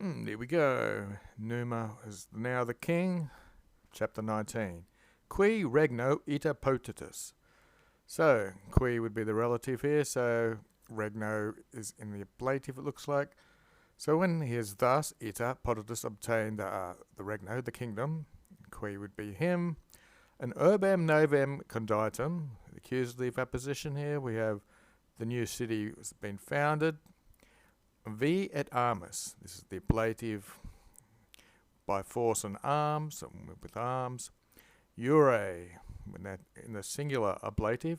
Here we go. Numa is now the king. Chapter 19. Qui regno ita potatus. So, qui would be the relative here, so regno is in the ablative, it looks like. So when he is thus, ita potatus obtained the regno, the kingdom, qui would be him. An urbem novem conditum, the accusative apposition here, we have the new city has been founded. V et armis, this is the ablative by force and arms, with arms. Urbe, in the singular ablative.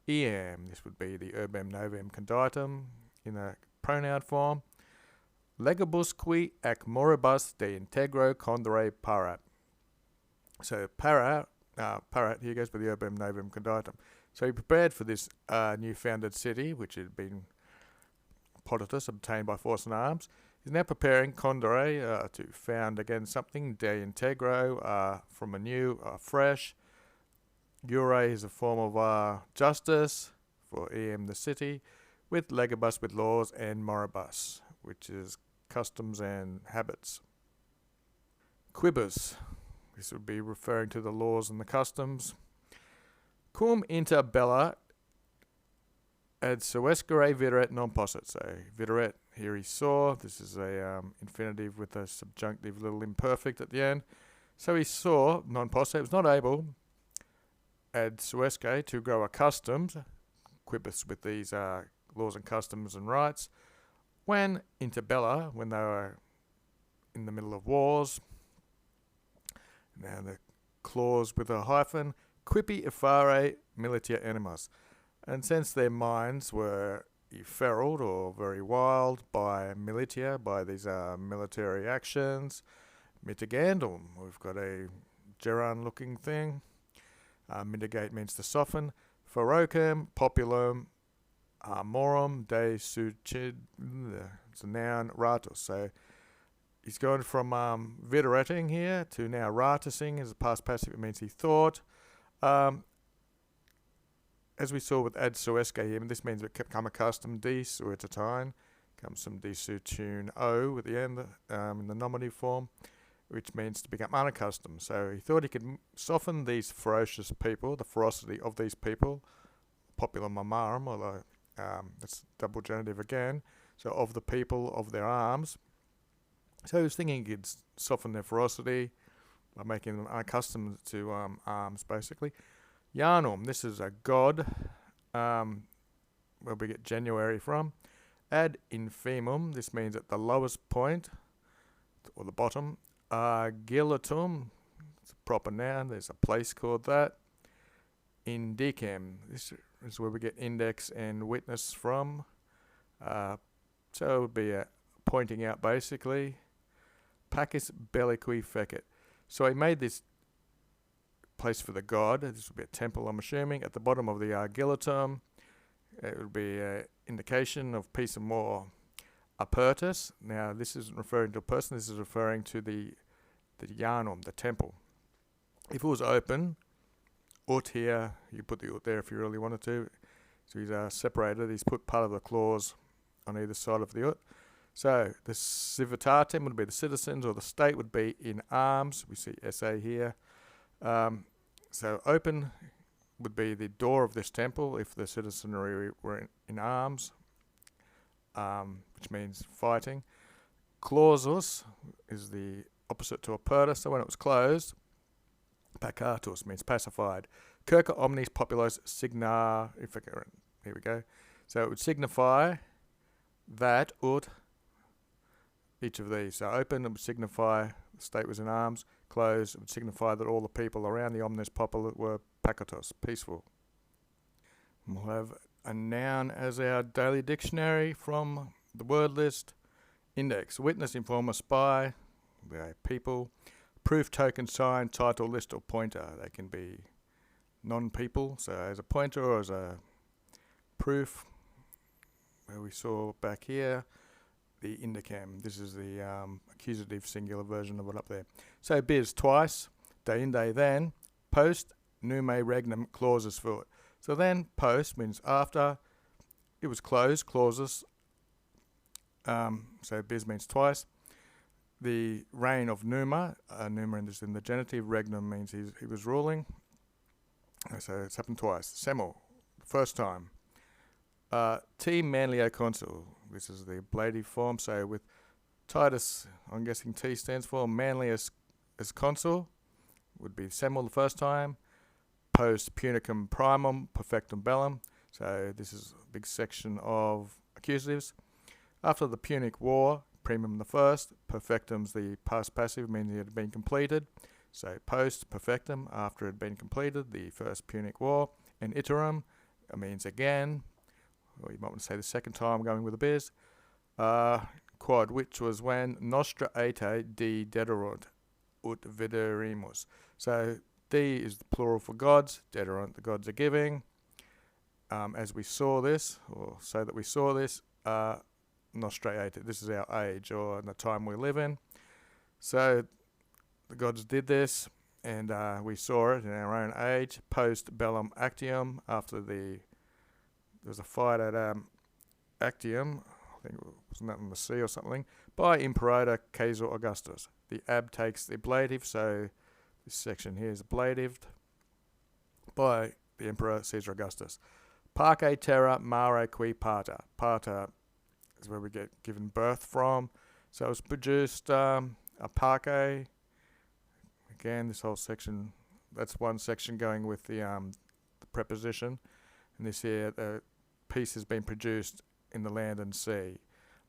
Eam, this would be the urbem novem conditum in a pronoun form. Legibusque ac moribus de integro condere parat. So parat here goes with the urbem novem conditum. So he prepared for this new founded city, which had been potatus, obtained by force and arms. He's now preparing condere to found again something, de integro, from a new, fresh. Jure is a form of justice for eam, the city, with legibus, with laws, and moribus, which is customs and habits. Quibus, this would be referring to the laws and the customs. Cum inter bella ad suescere videret non posset. So videret, here he saw. This is a infinitive with a subjunctive little imperfect at the end. So he saw, non posset, was not able, ad suesque, to grow accustomed, quibus, with these laws and customs and rights, when inter bella, when they were in the middle of wars. Now the clause with a hyphen, quipi effare militia animas. And since their minds were efferled or very wild by militia, by these military actions, mitigandum, we've got a gerund looking thing. Mitigate means to soften. Ferocem, populum, morum, de sucid, it's a noun, ratus. So he's going from videreting here to now ratusing as a past passive. It means he thought. As we saw with ad suesque here, this means we've become accustomed. De suetatine comes from de sutune o at the end in the nominative form, which means to become unaccustomed. So he thought he could soften these ferocious people, the ferocity of these people, populum amarum, although that's double genitive again, so of the people, of their arms. So he was thinking he could soften their ferocity by making them unaccustomed to arms, basically. Janum, this is a god, where we get January from. Ad infimum, this means at the lowest point, or the bottom. Gilatum, it's a proper noun, there's a place called that. Indicem, this is where we get index and witness from. So it would be pointing out, basically. Pacis belliqui fecit. So he made this place for the god. This would be a temple, I'm assuming. At the bottom of the Gilatum, it would be an indication of peace and war. Apertus. Now, this isn't referring to a person. This is referring to the Janum, the temple. If it was open, ut here, you put the ut there if you really wanted to. So he's separated. He's put part of the clause on either side of the ut. So the civitatem would be the citizens, or the state would be in arms. We see SA here. So open would be the door of this temple if the citizenry were in arms, which means fighting. Clausus is the opposite to aperta, so when it was closed, pacatus means pacified. Circa omnis populos signa, here we go. So it would signify that ut, each of these. So open, it would signify the state was in arms. Closed, it would signify that all the people around the omnis populi were pacatos, peaceful. We'll have a noun as our daily dictionary from the word list. Index, witness, informer, spy, they're people. Proof, token, sign, title, list, or pointer. They can be non-people, so as a pointer or as a proof, where we saw back here, the indicam. This is the accusative singular version of it up there. So bis, twice, de inde, then, post, nume regnum, clauses for it. So then, post means after, it was closed, clauses. So bis means twice. the reign of Numa. Numa is in the genitive. Regnum means he was ruling. So it's happened twice. Semel, first time. T Manlio Consul. This is the ablative form. So with Titus, I'm guessing T stands for Manlius as consul. Would be Semel the first time. Post Punicum Primum Perfectum Bellum. So this is a big section of accusatives. After the Punic War, Primum the first. Perfectum's the past passive, meaning it had been completed. So post perfectum, after it had been completed, the first Punic War. And iterum means again, or you might want to say the second time going with a biz. Quod, which was when nostra ete de dederunt ut viderimus. So D is the plural for gods, dederunt, the gods are giving. As we saw this, or say that we saw this, nostra ete, this is our age, or in the time we live in. So the gods did this, and we saw it in our own age. Post bellum actium, after there was a fight at Actium, I think it was not in the sea or something, by Imperator Caesar Augustus. The ab takes the ablative, so this section here is ablatived by the Emperor Caesar Augustus. Parque terra mare qui parta. Parta is where we get given birth from. So it was produced a parque. Again, this whole section, that's one section going with the preposition. And this here, the piece has been produced in the land and sea.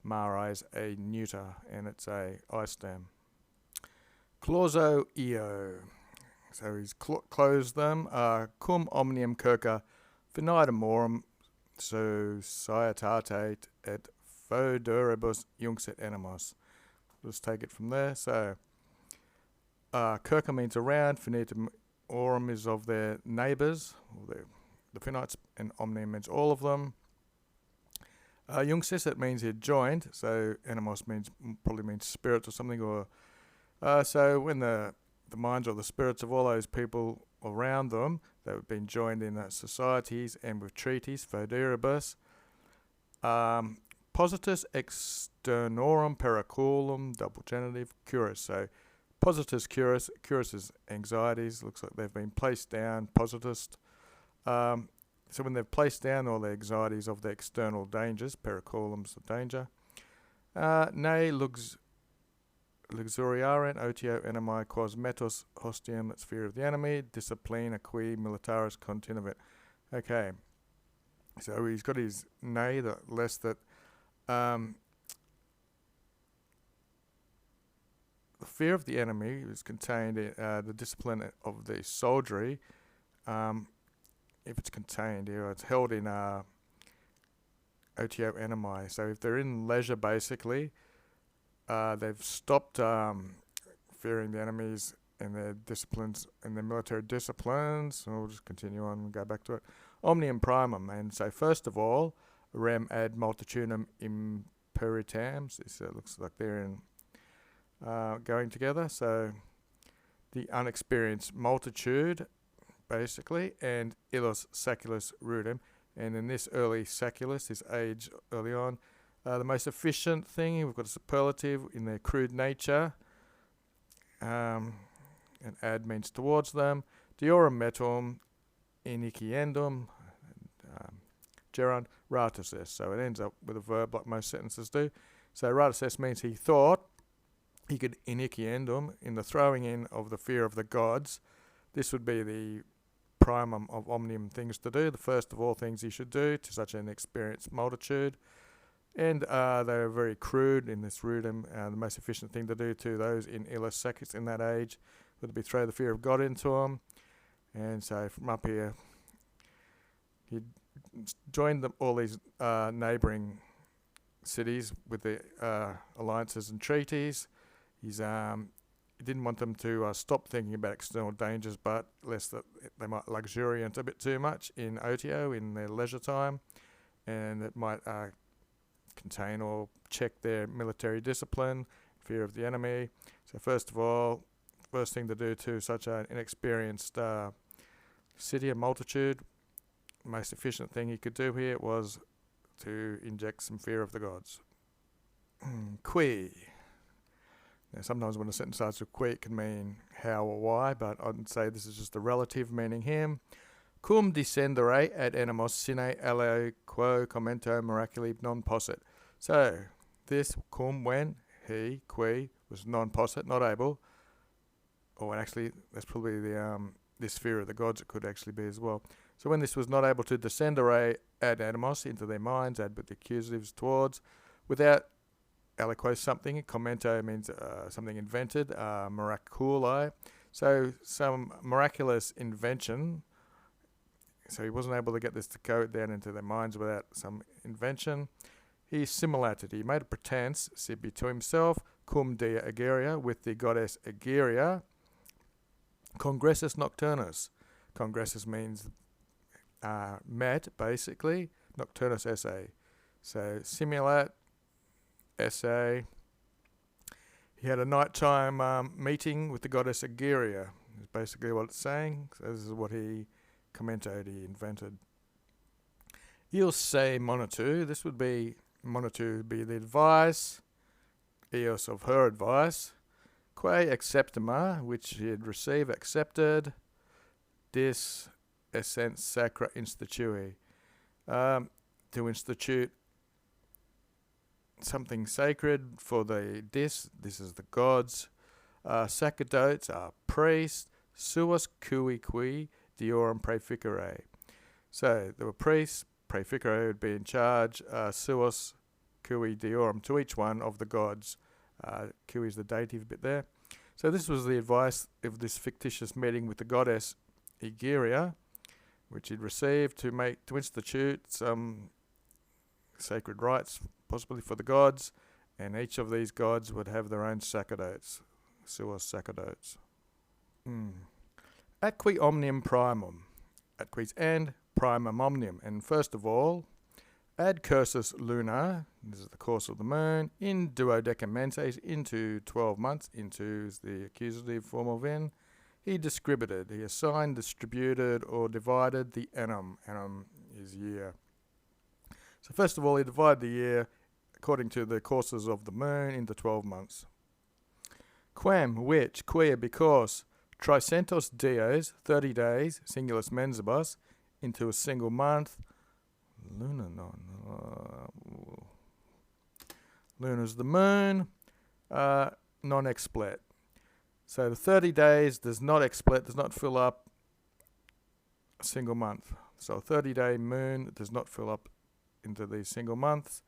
Mare is a neuter, and it's a I stem. Clauso eo. So he's closed them. Cum omnium circa finitamorum societate et foederibus junxit animos. Let's take it from there. So circa means around, finitamorum is of their neighbours, or the Finites, and omnium means all of them. Junxis, it means he joined, so animos probably means spirits or something, or so when the minds or the spirits of all those people around them that have been joined in societies and with treaties, foederibus, positus externorum periculum, double genitive, curus. So positus curus, curus is anxieties, looks like they've been placed down, positus. So when they've placed down all the anxieties of the external dangers, periculum's the danger. Ne luxuriarent otio enemi quas metus hostium, that's fear of the enemy, disciplina qui militaris continovit. Okay, so he's got his ne, that less that the fear of the enemy is contained in the discipline of the soldiery. If it's contained here, it's held in otio enemi. So if they're in leisure, basically, they've stopped fearing the enemies in their disciplines, in their military disciplines. So we'll just continue on and go back to it. Omnium primum, and so first of all, rem ad multitudinem imperitams. This looks like they're in going together. So the unexperienced multitude, basically, and illus saculus rudem. And in this early saculus, this age early on, the most efficient thing, we've got a superlative in their crude nature, and ad means towards them. Diorum metum iniciendum, gerund, ratus est. So it ends up with a verb like most sentences do. So ratus est means he thought he could iniciendum, in the throwing in of the fear of the gods. This would be the primum of omnium things to do, the first of all things he should do to such an experienced multitude. And they're very crude in this rudem. The most efficient thing to do to those in illus sacis in that age would be throw the fear of God into them. And so from up here, he joined all these neighbouring cities with the alliances and treaties. He didn't want them to stop thinking about external dangers, but lest that they might luxuriate a bit too much in otio, in their leisure time, and it might contain or check their military discipline, fear of the enemy. So first of all, first thing to do to such an inexperienced city, a multitude, the most efficient thing he could do here was to inject some fear of the gods. Qui. Now, sometimes when a sentence starts with qui, it can mean how or why, but I'd say this is just a relative meaning him. Cum descendere ad animos sine alle quo commento miraculi non possit. So, this cum, when he, qui, was non possit, not able, or actually, that's probably the sphere of the gods it could actually be as well. So when this was not able to descendere ad animos, into their minds, ad with the accusatives towards, without aliquo something, commento means something invented, miraculi, so some miraculous invention. So he wasn't able to get this to go down into their minds without some invention. He simulated, he made a pretense, sibi to himself, cum dea Egeria, with the goddess Egeria, congressus nocturnus. Congressus means met, basically. Nocturnus esse. So simulate, esse. He had a nighttime meeting with the goddess Egeria, is basically what it's saying. So this is what he commented, he invented. You'll say monotu. This would be, monotu would be the advice, eos of her advice. Quae acceptima, which he had received, accepted. Dis essence sacra institui. To institute something sacred for the this is the gods. Sacerdotes are priests. Suos qui diorum praeficere. So there were priests, praeficere would be in charge, suos qui diorum, to each one of the gods. Qui is the dative bit there. So this was the advice of this fictitious meeting with the goddess Egeria, which he'd received to institute some sacred rites, possibly for the gods, and each of these gods would have their own sacerdotes, suos sacerdotes. Atqui omnium primum, atquis and primum omnium, and first of all, ad cursus luna, this is the course of the moon, in duodecamentes, into 12 months, into is the accusative form of in, he distributed, he assigned, distributed, or divided the annum. Annum is year. So first of all, he divided the year according to the courses of the moon into 12 months. Quem, which, quia, because, tricentos dies, 30 days, singulus mensibus, into a single month. Luna's the moon, non-explet. So the 30 days does not explet, does not fill up a single month. So a 30-day moon does not fill up into these single months.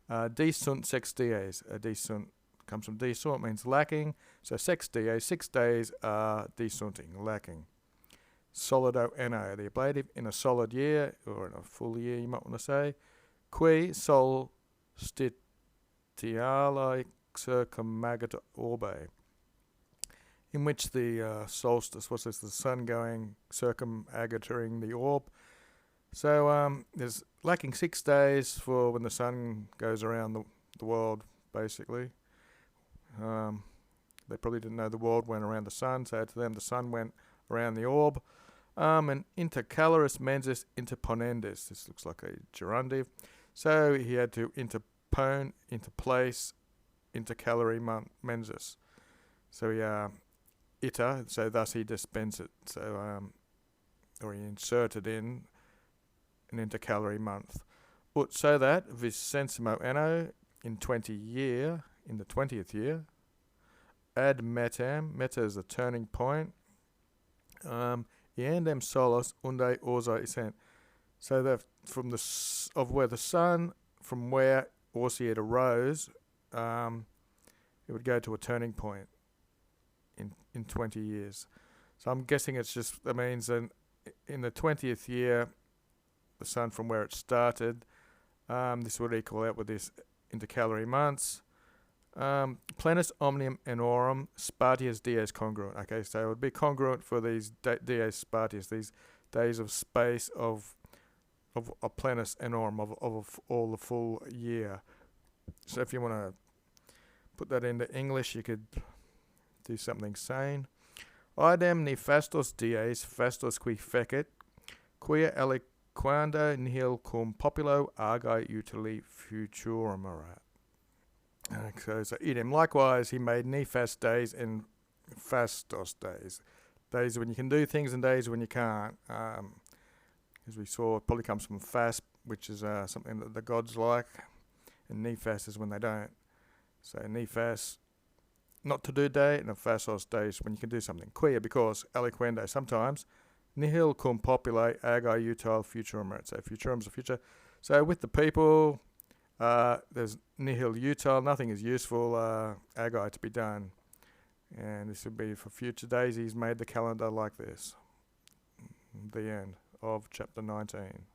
Desunt sex dies. Desunt comes from desunt, means lacking. So sex dies, 6 days are desunting, lacking. Solido anno, the ablative, in a solid year, or in a full year you might want to say. Qui solstitiale circummagat orbe, in which the solstice, what's this, the sun going circumagating the orb. So there's lacking 6 days for when the sun goes around the world, basically. They probably didn't know the world went around the sun, so to them the sun went around the orb. And intercalaris mensis interponendis. This looks like a gerundive. So he had to interpone, interplace, intercalary mensis. So he iter, so thus he dispensed it. So or he inserted in an intercalary month. Ut so that vicensimo anno, in 20 year, in the 20th year, ad metam, meta is the turning point, iendem solos unde orsa essent. So that from where the sun, from where Orsiet arose, it would go to a turning point in 20 years. So I'm guessing it's just, that means in the 20th year, the sun from where it started, this would equal out with this intercalary months. Plenus omnium anorum spartius dies congruent. Okay, so it would be congruent for these dies spartius, these days of space of a plenus anorum, of all the full year. So if you want to put that into English, you could do something sane. Idem nefastos dies fastos qui fecit, quia aliquando nihil cum populo argae utili futurum erat. So idem. Likewise, he made nefast days and fastos days. Days when you can do things and days when you can't. As we saw, it probably comes from fast, which is something that the gods like, and nefast is when they don't. So nefast, not to do day, and a fastos day is when you can do something. Quia, because aliquende, sometimes nihil cum populi agi utile futurum. So futurum's a future. So with the people, there's nihil utile, nothing is useful, agi to be done. And this would be for future days. He's made the calendar like this. The end of chapter 19.